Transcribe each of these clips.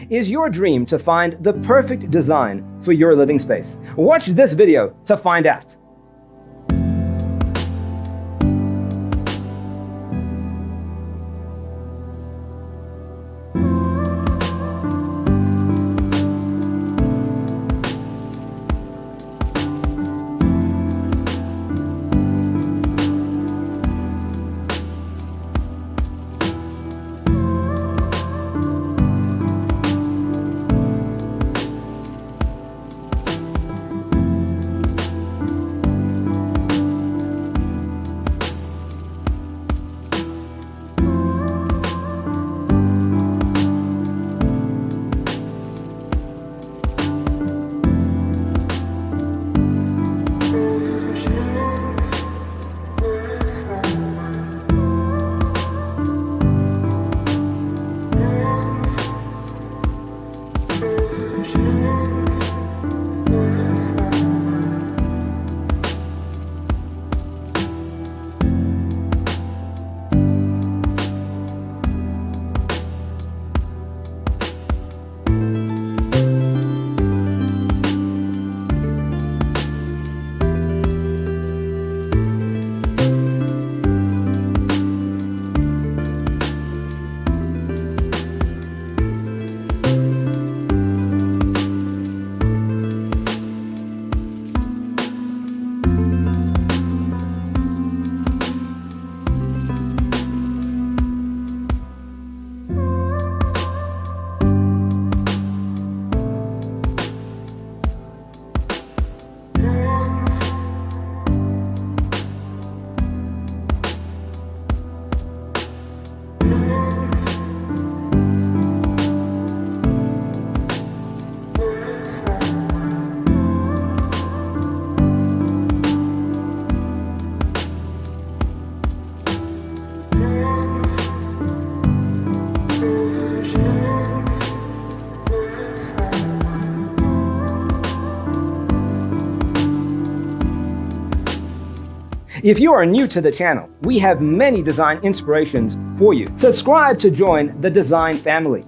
Is your dream to find the perfect design for your living space? Watch this video to find out. If you are new to the channel, we have many design inspirations for you. Subscribe to join the design family.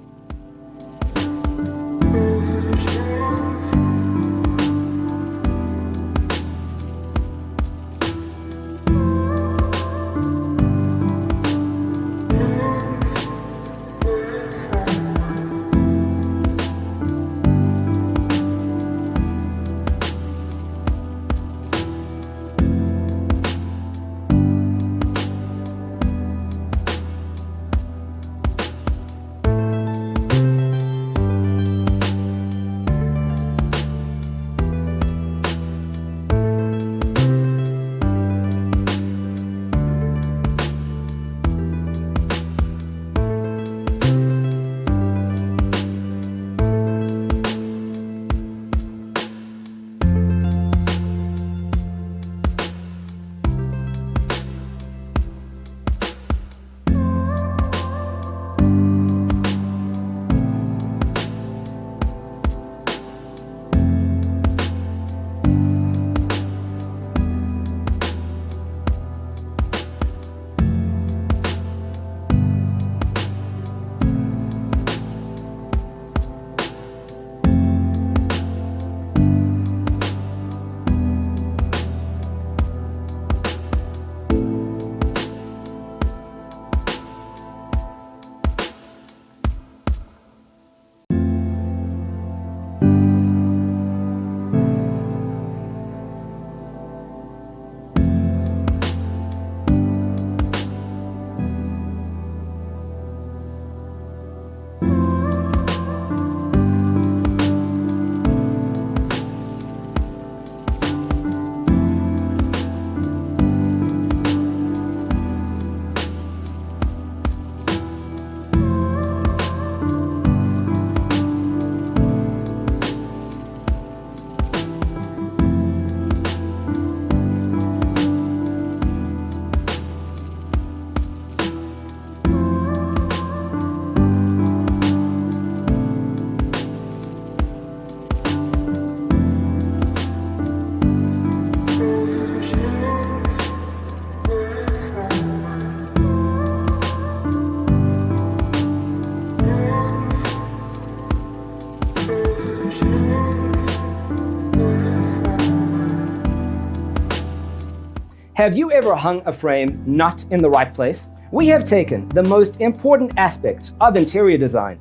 Have you ever hung a frame not in the right place? We have taken the most important aspects of interior design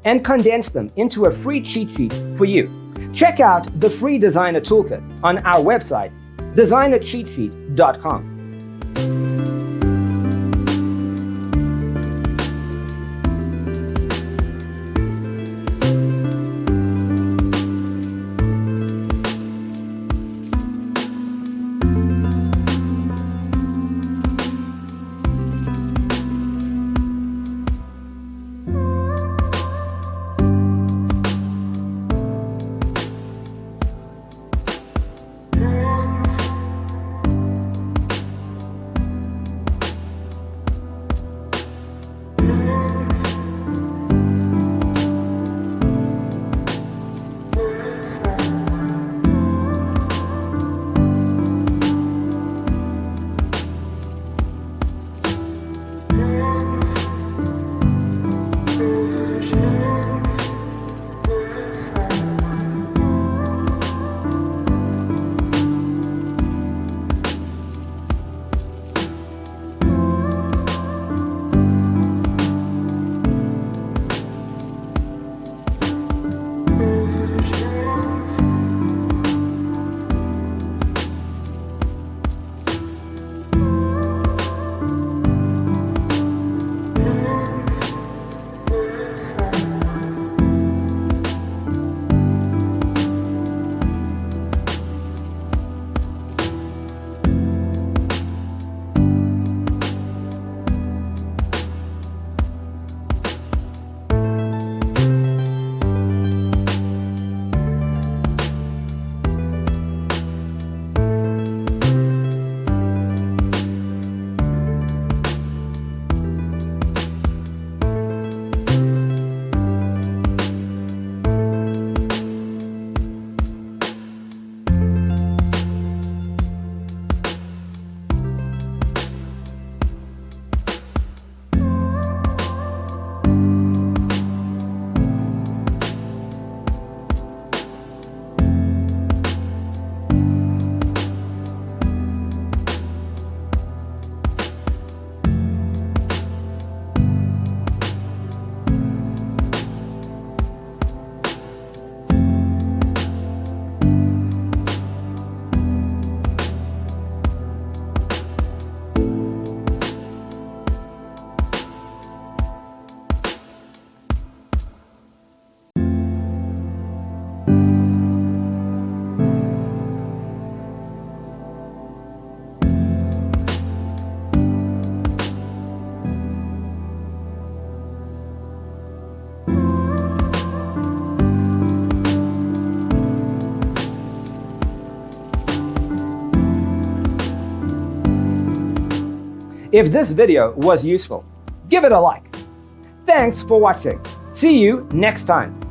and condensed them into a free cheat sheet for you. Check out the free designer toolkit on our website, designercheatsheet.com. If this video was useful, give it a like. Thanks for watching. See you next time.